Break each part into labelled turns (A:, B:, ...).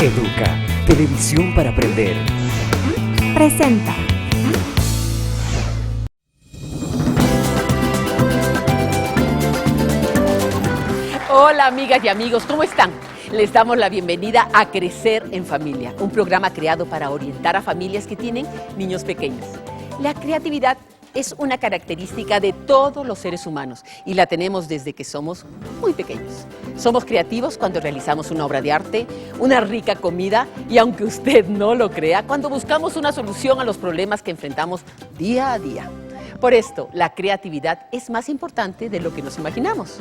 A: Educa, televisión para aprender.
B: Presenta.
C: Hola amigas y amigos, ¿cómo están? Les damos la bienvenida a Crecer en Familia, un programa creado para orientar a familias que tienen niños pequeños. La creatividad es una característica de todos los seres humanos y la tenemos desde que somos muy pequeños. Somos creativos cuando realizamos una obra de arte, una rica comida y, aunque usted no lo crea, cuando buscamos una solución a los problemas que enfrentamos día a día. Por esto, la creatividad es más importante de lo que nos imaginamos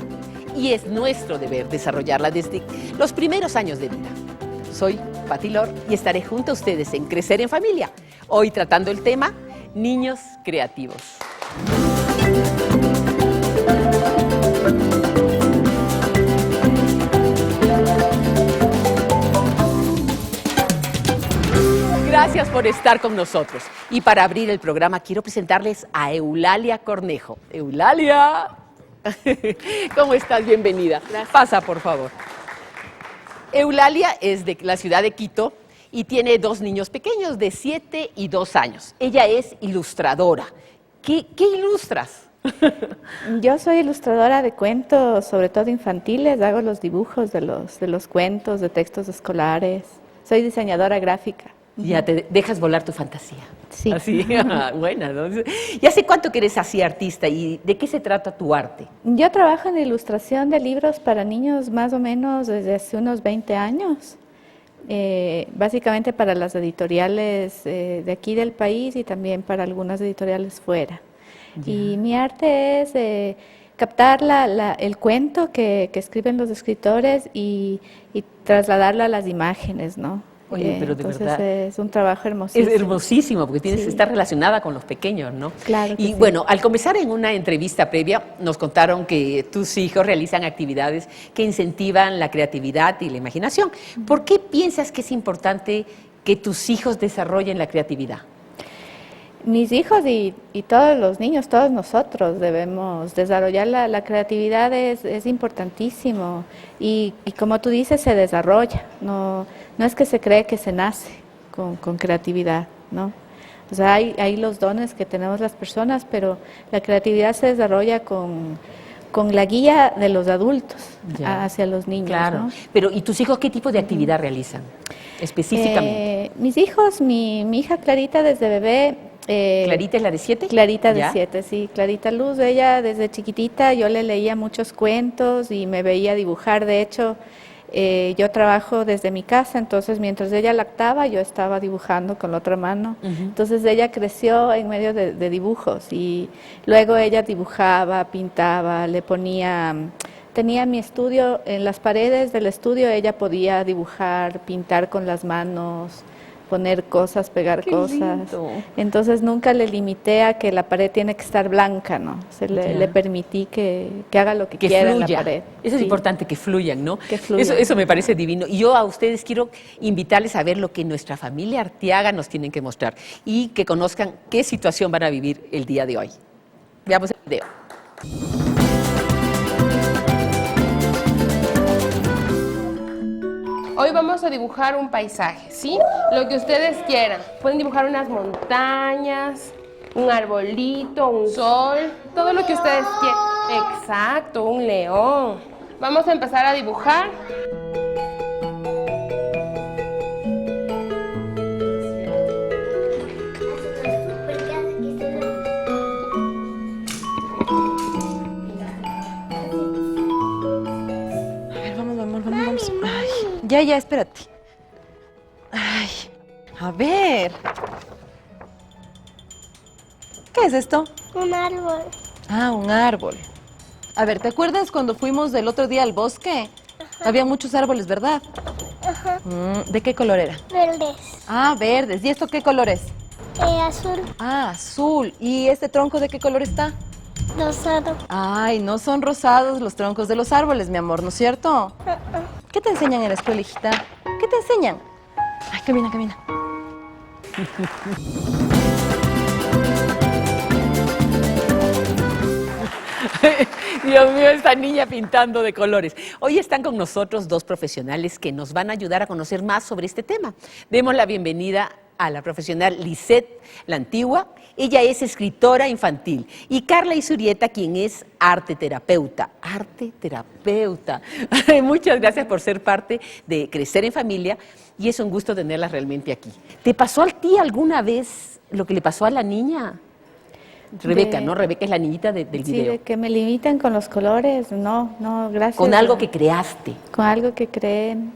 C: y es nuestro deber desarrollarla desde los primeros años de vida. Soy Pati Lor y estaré junto a ustedes en Crecer en Familia, hoy tratando el tema Niños creativos. Gracias por estar con nosotros. Y para abrir el programa quiero presentarles a Eulalia Cornejo. Eulalia, ¿cómo estás? Bienvenida.
B: Gracias.
C: Pasa, por favor. Eulalia es de la ciudad de Quito y tiene dos niños pequeños de 7 y 2 años. Ella es ilustradora. ¿Qué ilustras?
B: Yo soy ilustradora de cuentos, sobre todo infantiles. Hago los dibujos de los cuentos, de textos escolares. Soy diseñadora gráfica.
C: Ya te dejas volar tu fantasía.
B: Sí.
C: Así, buena, ¿no? ¿Y hace cuánto que eres así artista y de qué se trata tu arte?
B: Yo trabajo en ilustración de libros para niños más o menos desde hace unos 20 años. Básicamente para las editoriales de aquí del país y también para algunas editoriales fuera.
C: Ya.
B: Y mi arte es captar el cuento que escriben los escritores y trasladarlo a las imágenes, ¿no?
C: Oye, pero de
B: entonces
C: verdad
B: es un trabajo hermosísimo.
C: es hermosísimo porque tienes
B: Sí.
C: que estar relacionada con los pequeños, ¿no?
B: Claro que
C: Y
B: sí.
C: bueno, al comenzar en una entrevista previa, nos contaron que tus hijos realizan actividades que incentivan la creatividad y la imaginación. ¿Por qué piensas que es importante que tus hijos desarrollen la creatividad?
B: Mis hijos y todos los niños, todos nosotros debemos desarrollar la creatividad, es importantísimo y como tú dices, se desarrolla, no es que se cree que se nace con creatividad, ¿no? O sea, hay los dones que tenemos las personas, pero la creatividad se desarrolla con la guía de los adultos
C: Ya.
B: hacia los niños,
C: Claro.
B: ¿no?
C: Pero ¿y tus hijos qué tipo de actividad realizan específicamente?
B: Mis hijos, mi hija Clarita desde bebé...
C: ¿Clarita es la de 7?
B: Clarita de
C: ¿Ya?
B: 7, sí. Clarita Luz, ella desde chiquitita yo le leía muchos cuentos y me veía dibujar. De hecho, yo trabajo desde mi casa, entonces mientras ella lactaba yo estaba dibujando con la otra mano. Entonces ella creció en medio de dibujos y luego ella dibujaba, pintaba, tenía mi estudio, en las paredes del estudio ella podía dibujar, pintar con las manos, poner cosas, pegar
C: Qué
B: cosas.
C: lindo.
B: Entonces nunca le limité a que la pared tiene que estar blanca, ¿no?
C: Ya.
B: Le permití que haga lo que
C: Que
B: quiera
C: fluya.
B: en la pared.
C: Eso es
B: Sí.
C: importante, que fluyan, ¿no?
B: Que fluyan.
C: Eso me parece divino. Y yo a ustedes quiero invitarles a ver lo que nuestra familia Arteaga nos tienen que mostrar y que conozcan qué situación van a vivir el día de hoy. Veamos el video.
D: Hoy vamos a dibujar un paisaje, ¿sí? Lo que ustedes quieran. Pueden dibujar unas montañas, un arbolito, un sol, todo lo que ustedes quieran. Exacto, un león. Vamos a empezar a dibujar.
E: A ver, vamos, vamos. Ay, ya, espérate. Ay, a ver. ¿Qué es esto?
F: Un árbol.
E: Ah, un árbol. A ver, ¿te acuerdas cuando fuimos del otro día al bosque? Había muchos árboles, ¿verdad?
F: Ajá.
E: ¿De qué color era?
F: Verdes.
E: Ah, verdes. ¿Y esto qué color es?
F: Azul.
E: Ah, azul. ¿Y este tronco de qué color está?
F: Rosado.
E: Ay, no son rosados los troncos de los árboles, mi amor, ¿no es cierto? ¿Qué te enseñan en la escuela, hijita? ¿Qué te enseñan? Ay, camina, camina.
C: Dios mío, esta niña pintando de colores. Hoy están con nosotros dos profesionales que nos van a ayudar a conocer más sobre este tema. Demos la bienvenida a la profesional Lisette La Antigua. Ella es escritora infantil. Y Carla Isurieta, quien es arte terapeuta. Arte terapeuta. Muchas gracias por ser parte de Crecer en Familia y es un gusto tenerlas realmente aquí. ¿Te pasó a ti alguna vez lo que le pasó a la niña? Rebeca, ¿no? Rebeca es la niñita del video.
B: Sí, de que me limitan con los colores, no, gracias.
C: Con algo que creaste.
B: Con algo que creen.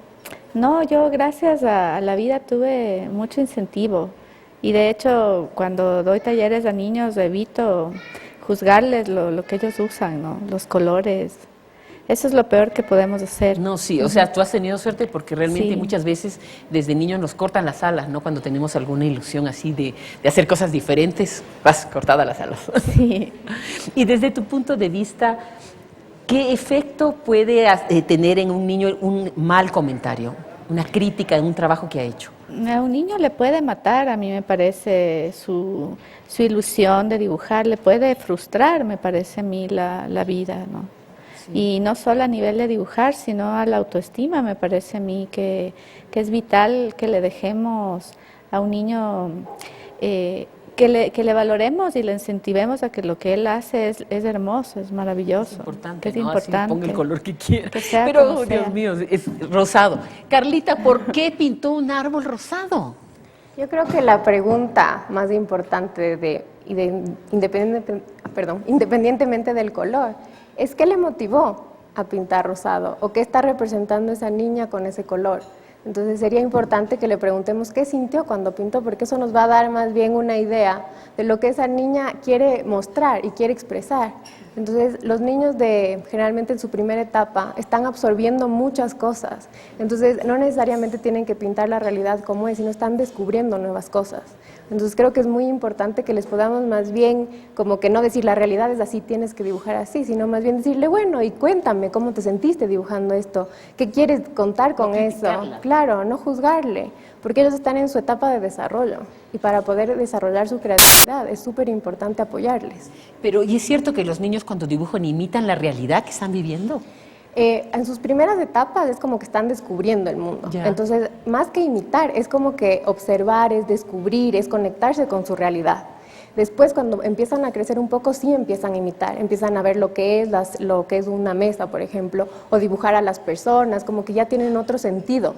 B: No, yo gracias a la vida tuve mucho incentivo y de hecho cuando doy talleres a niños evito juzgarles lo que ellos usan, ¿no? Los colores. Eso es lo peor que podemos hacer.
C: No, sí, o sea, tú has tenido suerte porque realmente
B: Sí.
C: muchas veces desde niños nos cortan las alas, ¿no? Cuando tenemos alguna ilusión así de hacer cosas diferentes, vas cortada las alas.
B: Sí.
C: Y desde tu punto de vista, ¿qué efecto puede tener en un niño un mal comentario, una crítica en un trabajo que ha hecho?
B: A un niño le puede matar, a mí me parece, su ilusión de dibujar, le puede frustrar, me parece a mí, la vida, ¿no? Y no solo a nivel de dibujar, sino a la autoestima, me parece a mí que es vital que le dejemos a un niño, que le valoremos y le incentivemos a que lo que él hace es hermoso, es maravilloso.
C: Es importante,
B: que es
C: ¿no?
B: importante.
C: Así ponga el color que quiera.
B: Que sea
C: Pero,
B: como sea.
C: Dios mío, es rosado. Carlita, ¿por qué pintó un árbol rosado?
G: Yo creo que la pregunta más importante independientemente del color, es qué le motivó a pintar rosado o qué está representando esa niña con ese color. Entonces sería importante que le preguntemos qué sintió cuando pintó, porque eso nos va a dar más bien una idea de lo que esa niña quiere mostrar y quiere expresar. Entonces los niños generalmente en su primera etapa están absorbiendo muchas cosas, entonces no necesariamente tienen que pintar la realidad como es, sino están descubriendo nuevas cosas. Entonces creo que es muy importante que les podamos más bien como que no decir la realidad es así, tienes que dibujar así, sino más bien decirle, bueno, y cuéntame cómo te sentiste dibujando esto, qué quieres contar con eso. Claro, no juzgarle, porque ellos están en su etapa de desarrollo y para poder desarrollar su creatividad es súper importante apoyarles.
C: Pero, ¿y es cierto que los niños cuando dibujan imitan la realidad que están viviendo?
G: En sus primeras etapas es como que están descubriendo el mundo.
C: Ya.
G: Entonces, más que imitar, es como que observar, es descubrir, es conectarse con su realidad. Después, cuando empiezan a crecer un poco, sí empiezan a imitar, empiezan a ver lo que es una mesa, por ejemplo, o dibujar a las personas, como que ya tienen otro sentido.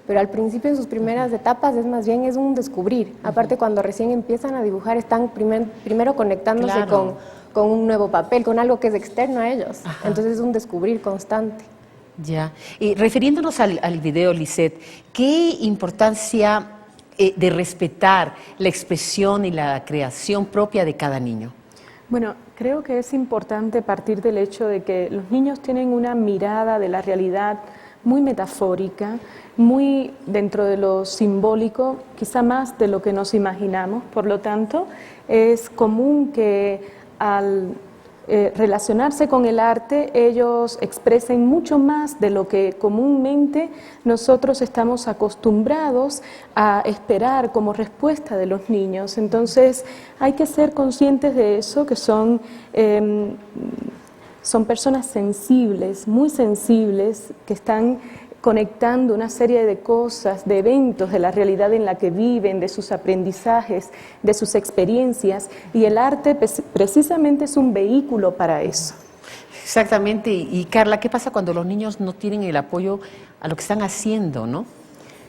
G: Pero al principio, en sus primeras etapas, es más bien es un descubrir. Aparte, cuando recién empiezan a dibujar, están primero conectándose
C: Claro.
G: con un nuevo papel, con algo que es externo a ellos.
C: Ajá.
G: Entonces es un descubrir constante.
C: Ya. Y refiriéndonos al video, Lisette, ¿qué importancia de respetar la expresión y la creación propia de cada niño?
H: Bueno, creo que es importante partir del hecho de que los niños tienen una mirada de la realidad muy metafórica, muy dentro de lo simbólico, quizá más de lo que nos imaginamos. Por lo tanto, es común que al relacionarse con el arte, ellos expresen mucho más de lo que comúnmente nosotros estamos acostumbrados a esperar como respuesta de los niños. Entonces, hay que ser conscientes de eso, que son personas sensibles, muy sensibles, que están conectando una serie de cosas, de eventos de la realidad en la que viven, de sus aprendizajes, de sus experiencias, y el arte precisamente es un vehículo para eso.
C: Exactamente. Y Carla, ¿qué pasa cuando los niños no tienen el apoyo a lo que están haciendo, no?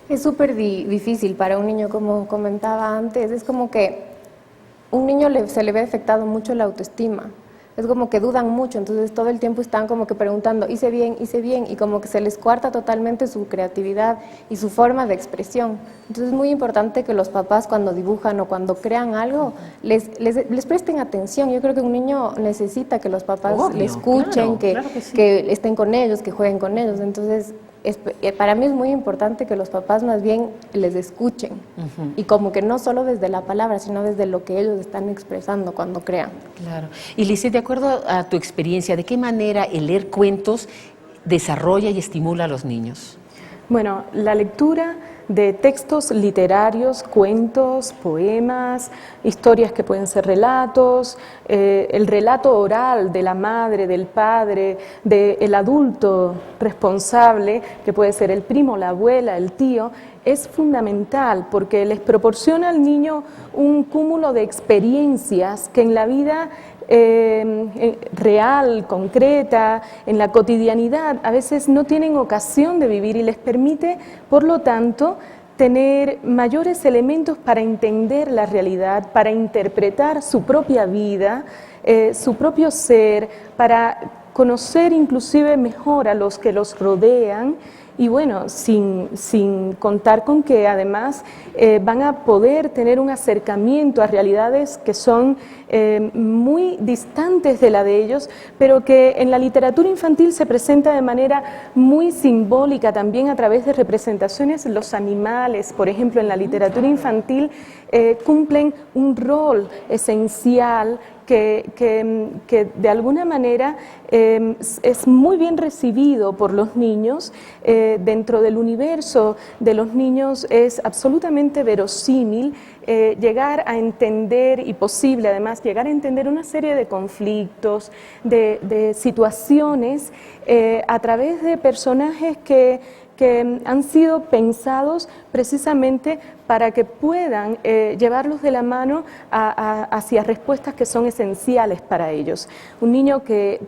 G: Es súper difícil para un niño, como comentaba antes. Es como que un niño se le ve afectado mucho la autoestima. Es como que dudan mucho, entonces todo el tiempo están como que preguntando, hice bien, y como que se les coarta totalmente su creatividad y su forma de expresión. Entonces es muy importante que los papás cuando dibujan o cuando crean algo, les presten atención. Yo creo que un niño necesita que los papás
C: Obvio,
G: le escuchen,
C: claro que sí.
G: que estén con ellos, que jueguen con ellos. Entonces para mí es muy importante que los papás más bien les escuchen y como que no solo desde la palabra, sino desde lo que ellos están expresando cuando crean.
C: Claro. Y Lisette, de acuerdo a tu experiencia, ¿de qué manera el leer cuentos desarrolla y estimula a los niños?
H: Bueno, la lectura de textos literarios, cuentos, poemas, historias que pueden ser relatos, el relato oral de la madre, del padre, del adulto responsable, que puede ser el primo, la abuela, el tío, es fundamental porque les proporciona al niño un cúmulo de experiencias que en la vida real, concreta, en la cotidianidad, a veces no tienen ocasión de vivir y les permite, por lo tanto, tener mayores elementos para entender la realidad, para interpretar su propia vida, su propio ser, para conocer inclusive mejor a los que los rodean. Y bueno, sin contar con que además van a poder tener un acercamiento a realidades que son muy distantes de la de ellos, pero que en la literatura infantil se presenta de manera muy simbólica también a través de representaciones. Los animales, por ejemplo, en la literatura infantil cumplen un rol esencial que de alguna manera es muy bien recibido por los niños. Dentro del universo de los niños es absolutamente verosímil llegar a entender, y posible además, llegar a entender una serie de conflictos, de situaciones a través de personajes que han sido pensados precisamente para que puedan llevarlos de la mano hacia respuestas que son esenciales para ellos. Un niño que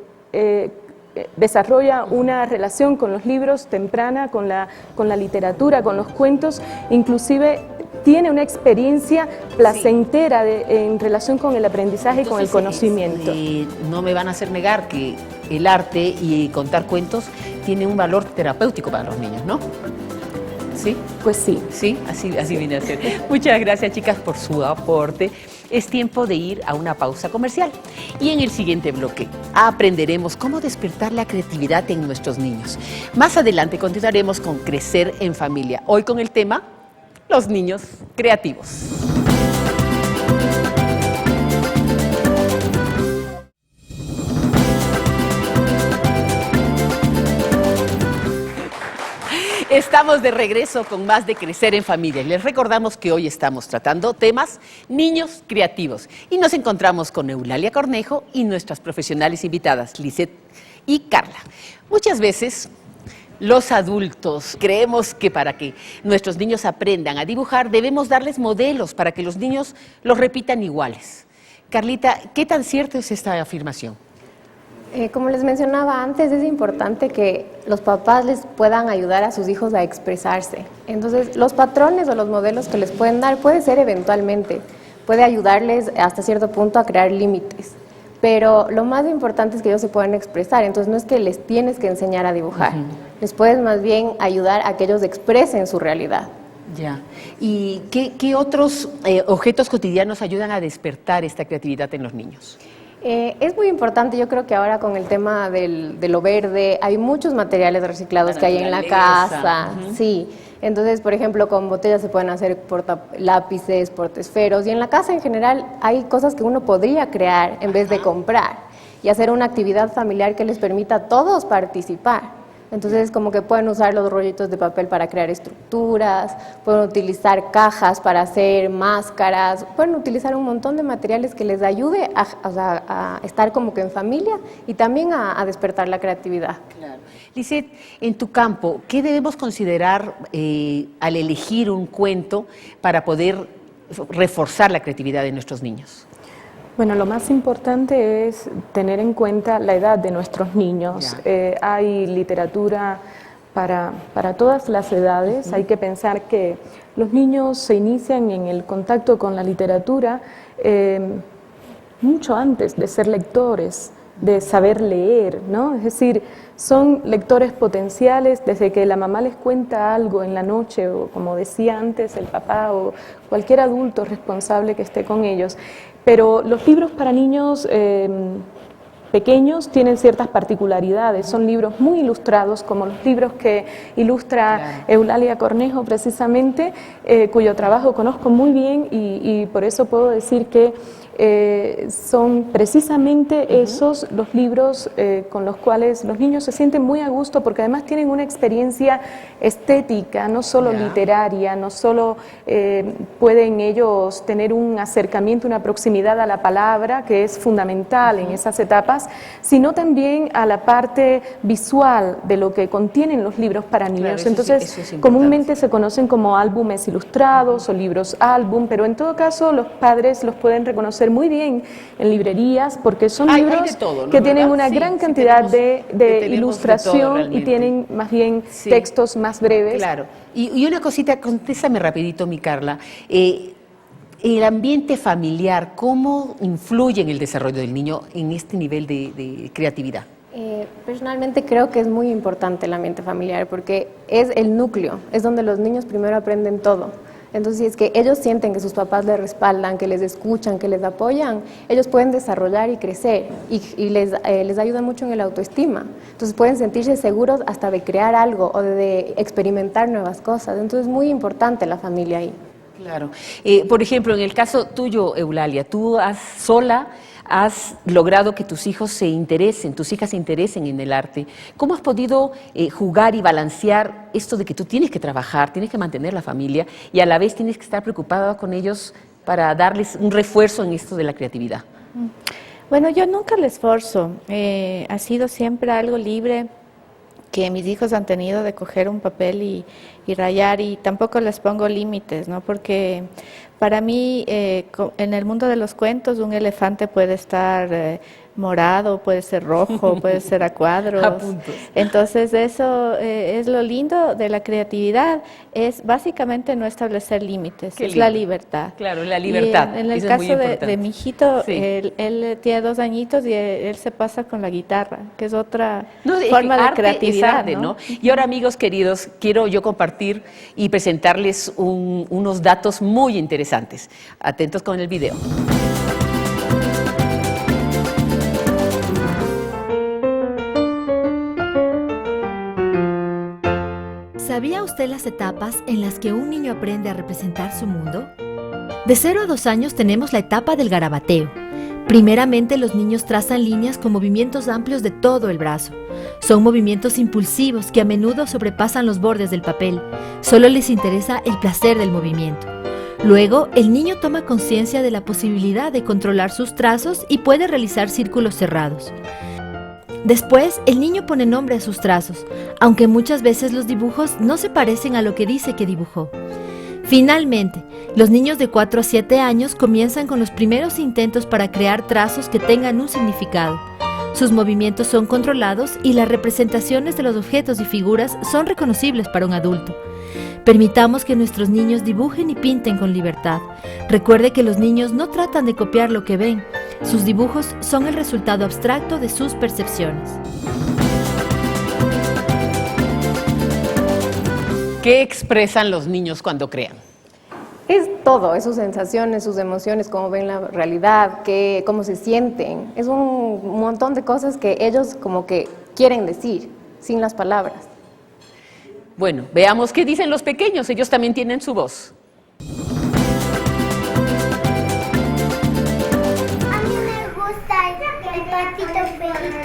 H: desarrolla una relación con los libros temprana, con la literatura, con los cuentos, inclusive tiene una experiencia placentera en relación con el aprendizaje. Entonces, y con el conocimiento.
C: No me van a hacer negar que el arte y contar cuentos tiene un valor terapéutico para los niños, ¿no? ¿Sí?
H: Pues sí.
C: Sí, así viene a ser. Muchas gracias, chicas, por su aporte. Es tiempo de ir a una pausa comercial. Y en el siguiente bloque aprenderemos cómo despertar la creatividad en nuestros niños. Más adelante continuaremos con Crecer en Familia. Hoy con el tema, los niños creativos. Estamos de regreso con más de Crecer en Familia. Les recordamos que hoy estamos tratando temas niños creativos. Y nos encontramos con Eulalia Cornejo y nuestras profesionales invitadas, Lisette y Carla. Muchas veces los adultos creemos que para que nuestros niños aprendan a dibujar debemos darles modelos para que los niños los repitan iguales. Carlita, ¿qué tan cierta es esta afirmación?
G: Como les mencionaba antes, es importante que los papás les puedan ayudar a sus hijos a expresarse. Entonces, los patrones o los modelos que les pueden dar puede ser eventualmente, puede ayudarles hasta cierto punto a crear límites. Pero lo más importante es que ellos se puedan expresar. Entonces, no es que les tienes que enseñar a dibujar, les puedes más bien ayudar a que ellos expresen su realidad.
C: Ya. ¿Y qué otros objetos cotidianos ayudan a despertar esta creatividad en los niños?
G: Es muy importante, yo creo que ahora con el tema de lo verde, hay muchos materiales reciclados que hay en la casa, sí. Entonces, por ejemplo, con botellas se pueden hacer lápices, portaesferos, y en la casa en general hay cosas que uno podría crear en vez de comprar y hacer una actividad familiar que les permita a todos participar. Entonces, como que pueden usar los rollitos de papel para crear estructuras, pueden utilizar cajas para hacer máscaras, pueden utilizar un montón de materiales que les ayude a estar como que en familia y también a despertar la creatividad.
C: Claro. Lisette, en tu campo, ¿qué debemos considerar al elegir un cuento para poder reforzar la creatividad de nuestros niños?
H: Bueno, lo más importante es tener en cuenta la edad de nuestros niños. Hay literatura para todas las edades. Hay que pensar que los niños se inician en el contacto con la literatura mucho antes de ser lectores, de saber leer, ¿no? Es decir, son lectores potenciales desde que la mamá les cuenta algo en la noche, o como decía antes, el papá o cualquier adulto responsable que esté con ellos. Pero los libros para niños pequeños tienen ciertas particularidades, son libros muy ilustrados, como los libros que ilustra Eulalia Cornejo precisamente, cuyo trabajo conozco muy bien y por eso puedo decir que son precisamente esos los libros con los cuales los niños se sienten muy a gusto, porque además tienen una experiencia estética, no solo literaria, no solo pueden ellos tener un acercamiento, una proximidad a la palabra, que es fundamental en esas etapas, sino también a la parte visual de lo que contienen los libros para niños. Entonces,
C: eso es
H: comúnmente se conocen como álbumes ilustrados o libros álbum, pero en todo caso los padres los pueden reconocer muy bien en librerías, porque son
C: Hay
H: libros
C: de todo, ¿no?
H: que tienen
C: ¿Verdad?
H: una
C: Sí,
H: gran
C: sí
H: cantidad
C: tenemos
H: de
C: de
H: ilustración
C: todo
H: y
C: realmente.
H: tienen más bien
C: Sí.
H: textos más breves.
C: Claro. Y una cosita, contéstame rapidito, mi Carla. El ambiente familiar, ¿cómo influye en el desarrollo del niño en este nivel de creatividad?
G: Personalmente creo que es muy importante el ambiente familiar porque es el núcleo, es donde los niños primero aprenden todo. Entonces, si es que ellos sienten que sus papás les respaldan, que les escuchan, que les apoyan, ellos pueden desarrollar y crecer y les ayuda mucho en el autoestima. Entonces, pueden sentirse seguros hasta de crear algo o de experimentar nuevas cosas. Entonces, es muy importante la familia ahí.
C: Claro. Por ejemplo, en el caso tuyo, Eulalia, tú has logrado que tus hijas se interesen en el arte. ¿Cómo has podido jugar y balancear esto de que tú tienes que trabajar, tienes que mantener la familia y a la vez tienes que estar preocupada con ellos para darles un refuerzo en esto de la creatividad?
B: Bueno, yo nunca les forzo, ha sido siempre algo libre que mis hijos han tenido de coger un papel y rayar, y tampoco les pongo límites, ¿no? Porque para mí, en el mundo de los cuentos, un elefante puede estar morado, puede ser rojo, puede ser a cuadros.
C: A puntos.
B: Entonces, eso es lo lindo de la creatividad, es básicamente no establecer límites,
C: Qué
B: es la
C: lindo.
B: libertad.
C: Claro, la libertad.
B: Y en el
C: Eso es muy
B: caso
C: importante.
B: de mi hijito,
C: Sí.
B: él tiene 2 añitos y él se pasa con la guitarra, que es otra
C: No, es que
B: forma de
C: arte
B: creatividad,
C: es arte, ¿no? Y ahora, amigos queridos, quiero yo compartir y presentarles unos datos muy interesantes. Atentos con el video.
I: ¿Sabía usted las etapas en las que un niño aprende a representar su mundo? De 0 a 2 años tenemos la etapa del garabateo. Primeramente, los niños trazan líneas con movimientos amplios de todo el brazo. Son movimientos impulsivos que a menudo sobrepasan los bordes del papel. Solo les interesa el placer del movimiento. Luego, el niño toma conciencia de la posibilidad de controlar sus trazos y puede realizar círculos cerrados. Después, el niño pone nombre a sus trazos, aunque muchas veces los dibujos no se parecen a lo que dice que dibujó. Finalmente, los niños de 4 a 7 años comienzan con los primeros intentos para crear trazos que tengan un significado. Sus movimientos son controlados y las representaciones de los objetos y figuras son reconocibles para un adulto. Permitamos que nuestros niños dibujen y pinten con libertad. Recuerde que los niños no tratan de copiar lo que ven. Sus dibujos son el resultado abstracto de sus percepciones.
C: ¿Qué expresan los niños cuando crean?
G: Es todo, es sus sensaciones, sus emociones, cómo ven la realidad, cómo se sienten. Es un montón de cosas que ellos como que quieren decir, sin las palabras.
C: Bueno, veamos qué dicen los pequeños. Ellos también tienen su voz.
F: A mí me gusta el patito feito.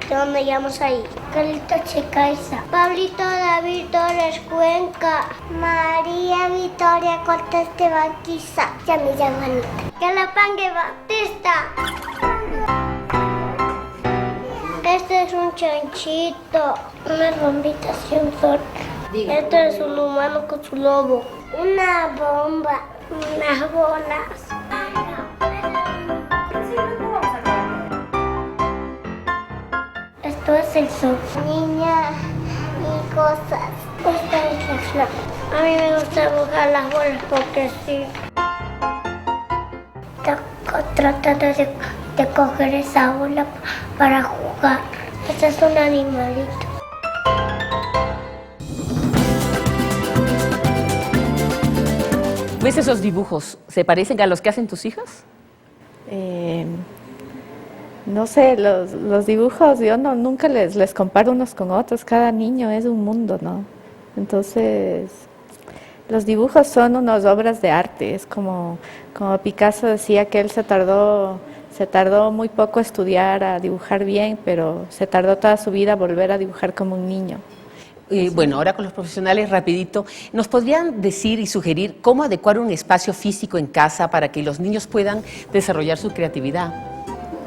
F: ¿De dónde llegamos ahí? Carlito Checaiza. Pablito David Torres Cuenca. María Victoria Cortés de Baquiza. Ya me llaman Calapangue Batista. Este es un chanchito, unas bombitas y un sol. Este es un humano con su lobo. Una bomba, unas bolas. Esto es el sol. Niña y cosas. Esta es la flor. A mí me gusta dibujar las bolas porque sí. Tratando de coger esa bola para jugar. Este es un animalito.
C: ¿Ves esos dibujos? ¿Se parecen a los que hacen tus hijas?
B: No sé, los dibujos yo nunca les comparo unos con otros, cada niño es un mundo, ¿no? Entonces, los dibujos son unas obras de arte, es como Picasso decía que él se tardó muy poco a estudiar, a dibujar bien, pero se tardó toda su vida a volver a dibujar como un niño.
C: Bueno, ahora con los profesionales, rapidito, ¿nos podrían decir y sugerir cómo adecuar un espacio físico en casa para que los niños puedan desarrollar su creatividad?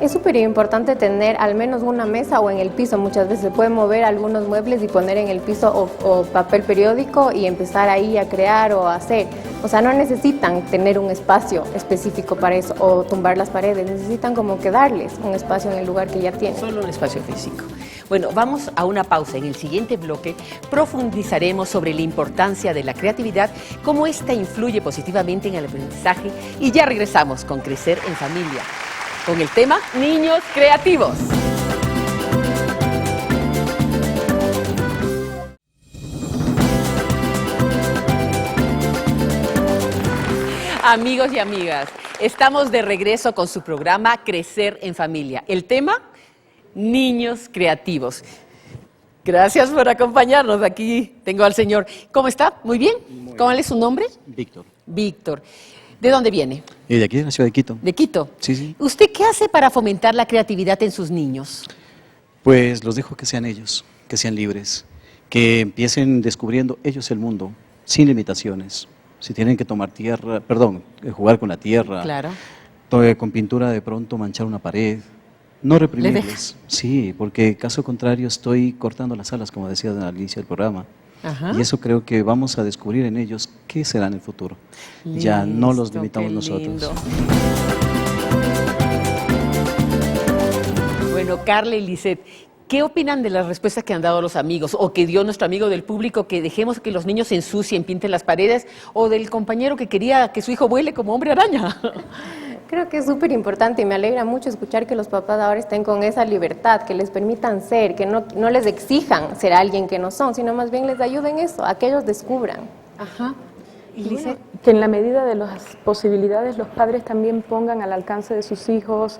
G: Es súper importante tener al menos una mesa o en el piso. Muchas veces se pueden mover algunos muebles y poner en el piso o papel periódico y empezar ahí a crear o a hacer. O sea, no necesitan tener un espacio específico para eso o tumbar las paredes. Necesitan como que darles un espacio en el lugar que ya tienen.
C: Solo un espacio físico. Bueno, vamos a una pausa. En el siguiente bloque profundizaremos sobre la importancia de la creatividad, cómo esta influye positivamente en el aprendizaje y ya regresamos con Crecer en Familia, con el tema Niños Creativos. Amigos y amigas, estamos de regreso con su programa Crecer en Familia. El tema, Niños Creativos. Gracias por acompañarnos. Aquí tengo al señor. ¿Cómo está? ¿Muy bien? ¿Cuál es su nombre?
J: Víctor.
C: Víctor. ¿De dónde viene?
J: De aquí, de la ciudad de Quito.
C: ¿De Quito?
J: Sí, sí.
C: ¿Usted qué hace para fomentar la creatividad en sus niños?
J: Pues los dejo que sean ellos, que sean libres, que empiecen descubriendo ellos el mundo, sin limitaciones. Si tienen que tomar tierra, jugar con la tierra,
C: Claro.
J: Con pintura de pronto manchar una pared, no reprimirles. Sí, porque caso contrario estoy cortando las alas, como decías al inicio del programa.
C: Ajá.
J: Y eso creo que vamos a descubrir en ellos qué será en el futuro. Ya no los limitamos nosotros.
C: Bueno, Carla y Lisette, ¿qué opinan de las respuestas que han dado los amigos o que dio nuestro amigo del público, que dejemos que los niños se ensucien, pinten las paredes, o del compañero que quería que su hijo vuele como hombre araña?
G: Creo que es súper importante y me alegra mucho escuchar que los papás ahora estén con esa libertad, que les permitan ser, que no les exijan ser alguien que no son, sino más bien les ayuden eso, a que ellos descubran.
C: Ajá.
H: Y bueno, que en la medida de las posibilidades los padres también pongan al alcance de sus hijos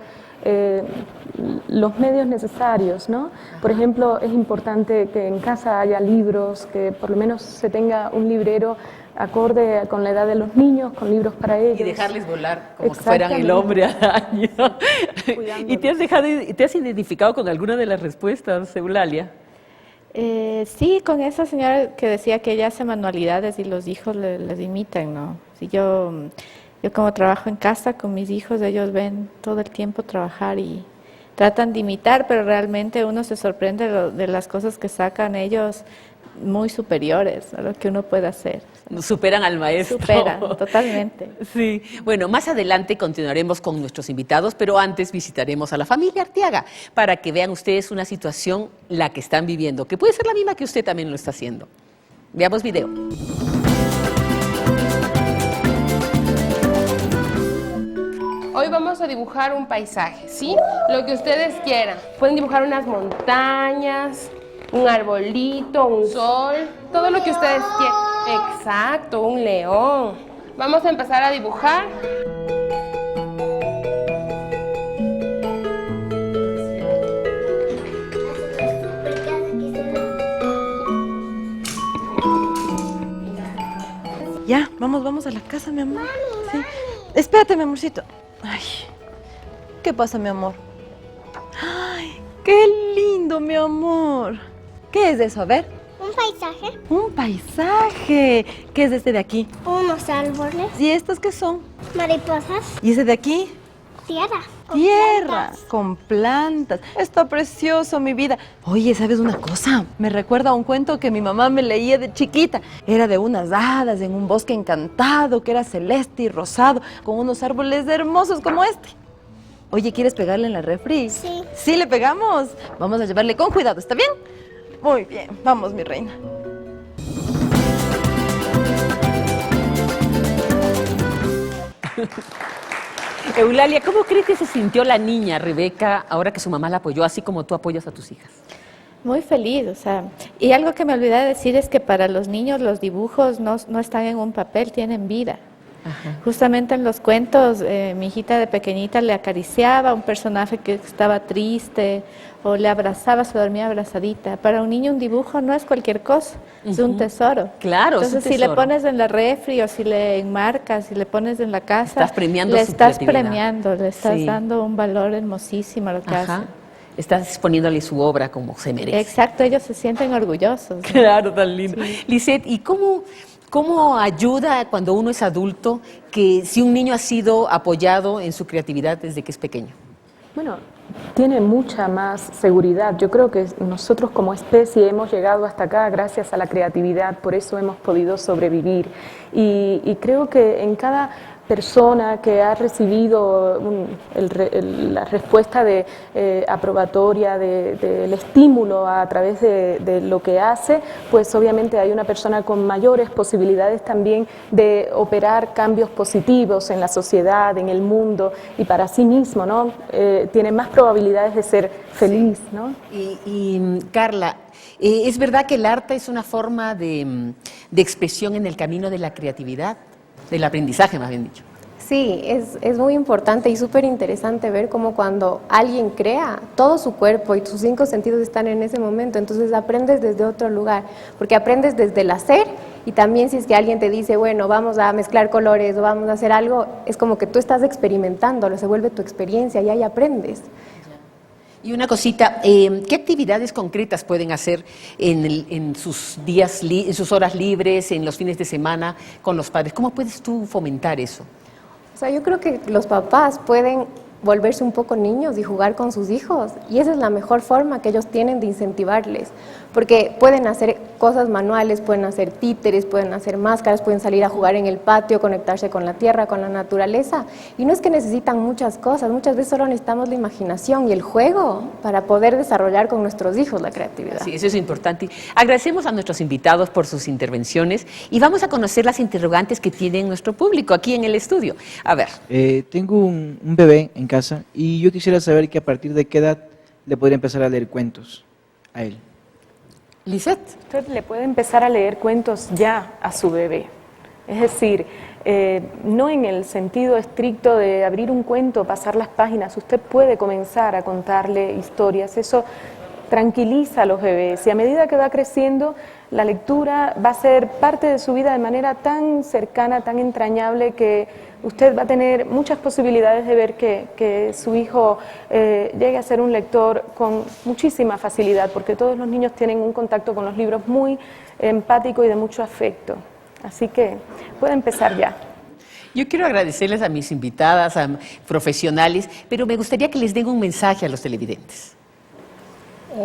H: los medios necesarios, ¿no? Por ejemplo, es importante que en casa haya libros, que por lo menos se tenga un librero acorde con la edad de los niños, con libros para ellos.
C: Y dejarles volar como si fueran el hombre araña. ¿Y te has identificado con alguna de las respuestas, Eulalia?
B: Sí, con esa señora que decía que ella hace manualidades y los hijos les imitan, ¿no? Si yo como trabajo en casa con mis hijos, ellos ven todo el tiempo trabajar y tratan de imitar, pero realmente uno se sorprende de las cosas que sacan ellos muy superiores a lo que uno puede hacer.
C: Superan al maestro.
B: Superan, totalmente.
C: Sí. Bueno, más adelante continuaremos con nuestros invitados, pero antes visitaremos a la familia Arteaga para que vean ustedes una situación, la que están viviendo, que puede ser la misma que usted también lo está haciendo. Veamos video.
D: Hoy vamos a dibujar un paisaje, ¿sí? Lo que ustedes quieran. Pueden dibujar unas montañas, un arbolito, un sol, todo lo que ustedes quieran. Exacto, un león. Vamos a empezar a dibujar.
E: Ya, vamos a la casa, mi amor. Sí. Espérate, mi amorcito. Ay, ¿qué pasa, mi amor? Ay, qué lindo, mi amor. ¿Qué es eso? A ver.
F: Un paisaje.
E: Un paisaje. ¿Qué es este de aquí?
F: Unos árboles.
E: ¿Y estos qué son?
F: Mariposas.
E: ¿Y ese de aquí?
F: Tierra.
E: Tierra, con plantas. Está precioso, mi vida. Oye, ¿sabes una cosa? Me recuerda a un cuento que mi mamá me leía de chiquita. Era de unas hadas en un bosque encantado que era celeste y rosado, con unos árboles hermosos como este. Oye, ¿quieres pegarle en la refri?
F: Sí.
E: ¿Sí le pegamos? Vamos a llevarle con cuidado, ¿está bien? Muy bien, vamos, mi reina.
C: Eulalia, ¿cómo crees que se sintió la niña, Rebeca, ahora que su mamá la apoyó, así como tú apoyas a tus hijas?
B: Muy feliz, o sea, y algo que me olvidé de decir es que para los niños los dibujos no están en un papel, tienen vida. Justamente en los cuentos, mi hijita de pequeñita le acariciaba a un personaje que estaba triste o le abrazaba, se dormía abrazadita. Para un niño un dibujo no es cualquier cosa, es un tesoro.
C: Claro,
B: entonces
C: es un
B: si le
C: tesoro.
B: pones en la refri o si le enmarcas, si le pones en la casa,
C: Estás premiando
B: le
C: su
B: estás
C: creatividad.
B: premiando, le estás
C: Sí.
B: dando un valor hermosísimo a lo que hace.
C: Estás poniéndole su obra como se merece.
B: Exacto, ellos se sienten orgullosos. ¿no?
C: Claro, tan lindo. Lisette, ¿y cómo ayuda cuando uno es adulto que si un niño ha sido apoyado en su creatividad desde que es pequeño?
H: Bueno, tiene mucha más seguridad. Yo creo que nosotros como especie hemos llegado hasta acá gracias a la creatividad, por eso hemos podido sobrevivir. Y creo que en cada persona que ha recibido la respuesta aprobatoria del estímulo a través de lo que hace, pues obviamente hay una persona con mayores posibilidades también de operar cambios positivos en la sociedad, en el mundo y para sí mismo, ¿no? Tiene más probabilidades de ser feliz, ¿no?
C: Y Carla, ¿es verdad que el arte es una forma de expresión en el camino de la creatividad? Del aprendizaje, más bien dicho.
G: Sí, es muy importante y súper interesante ver cómo cuando alguien crea, todo su cuerpo y sus 5 sentidos están en ese momento, entonces aprendes desde otro lugar, porque aprendes desde el hacer y también si es que alguien te dice, bueno, vamos a mezclar colores o vamos a hacer algo, es como que tú estás experimentándolo, se vuelve tu experiencia y ahí aprendes.
C: Y una cosita, ¿qué actividades concretas pueden hacer en sus días, en sus horas libres, en los fines de semana con los padres? ¿Cómo puedes tú fomentar eso?
G: O sea, yo creo que los papás pueden volverse un poco niños y jugar con sus hijos y esa es la mejor forma que ellos tienen de incentivarles, porque pueden hacer cosas manuales, pueden hacer títeres, pueden hacer máscaras, pueden salir a jugar en el patio, conectarse con la tierra, con la naturaleza y no es que necesitan muchas cosas, muchas veces solo necesitamos la imaginación y el juego para poder desarrollar con nuestros hijos la creatividad.
C: Sí, eso es importante. Agradecemos a nuestros invitados por sus intervenciones y vamos a conocer las interrogantes que tiene nuestro público aquí en el estudio. A ver.
K: Tengo un bebé en casa y yo quisiera saber que a partir de qué edad le podría empezar a leer cuentos a él.
C: Lisette.
H: Usted le puede empezar a leer cuentos ya a su bebé. Es decir, no en el sentido estricto de abrir un cuento, pasar las páginas. Usted puede comenzar a contarle historias. Eso tranquiliza a los bebés y a medida que va creciendo, la lectura va a ser parte de su vida de manera tan cercana, tan entrañable que usted va a tener muchas posibilidades de ver que su hijo llegue a ser un lector con muchísima facilidad, porque todos los niños tienen un contacto con los libros muy empático y de mucho afecto. Así que puede empezar ya.
C: Yo quiero agradecerles a mis invitadas, a profesionales, pero me gustaría que les den un mensaje a los televidentes.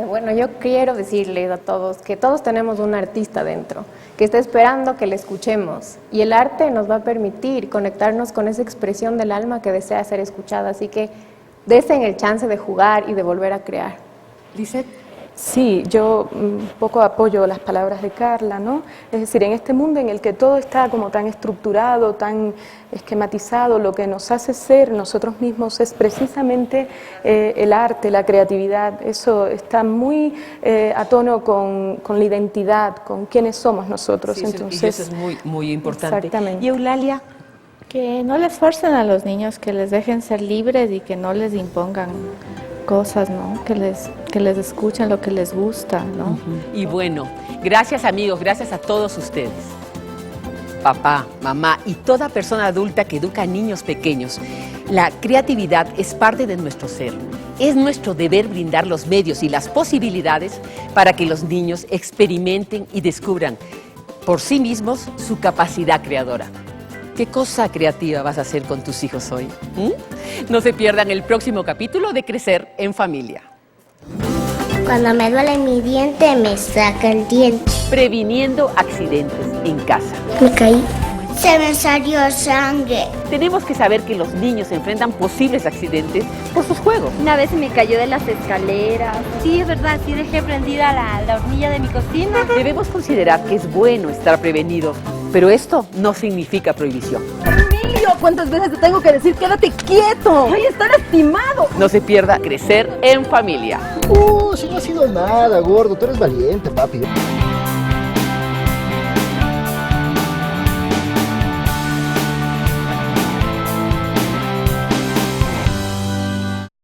G: Bueno, yo quiero decirles a todos que todos tenemos un artista dentro, que está esperando que le escuchemos y el arte nos va a permitir conectarnos con esa expresión del alma que desea ser escuchada, así que desen el chance de jugar y de volver a crear.
C: Lisette.
H: Sí, yo un poco apoyo las palabras de Carla, ¿no? Es decir, en este mundo en el que todo está como tan estructurado, tan esquematizado, lo que nos hace ser nosotros mismos es precisamente el arte, la creatividad. Eso está muy a tono con la identidad, con quiénes somos nosotros.
C: Sí,
H: entonces,
C: y eso es muy, muy importante.
H: Exactamente.
C: ¿Y Eulalia?
B: Que no les forcen a los niños, que les dejen ser libres y que no les impongan cosas, ¿no? Que les escuchen lo que les gusta, ¿no?
C: Y bueno, gracias amigos, gracias a todos ustedes. Papá, mamá y toda persona adulta que educa a niños pequeños. La creatividad es parte de nuestro ser. Es nuestro deber brindar los medios y las posibilidades para que los niños experimenten y descubran por sí mismos su capacidad creadora. ¿Qué cosa creativa vas a hacer con tus hijos hoy? No se pierdan el próximo capítulo de Crecer en Familia.
F: Cuando me duele mi diente, me saca el diente.
C: Previniendo accidentes en casa.
F: Me caí. Se me salió sangre.
C: Tenemos que saber que los niños enfrentan posibles accidentes por sus juegos.
L: Una vez se me cayó de las escaleras. Sí, es verdad, sí dejé prendida la hornilla de mi cocina.
C: Debemos considerar que es bueno estar prevenidos, pero esto no significa prohibición.
E: Emilio, ¿cuántas veces te tengo que decir quédate quieto? ¡Ay, está lastimado!
C: No se pierda Crecer en Familia.
M: Si no ha sido nada, gordo, tú eres valiente, papi.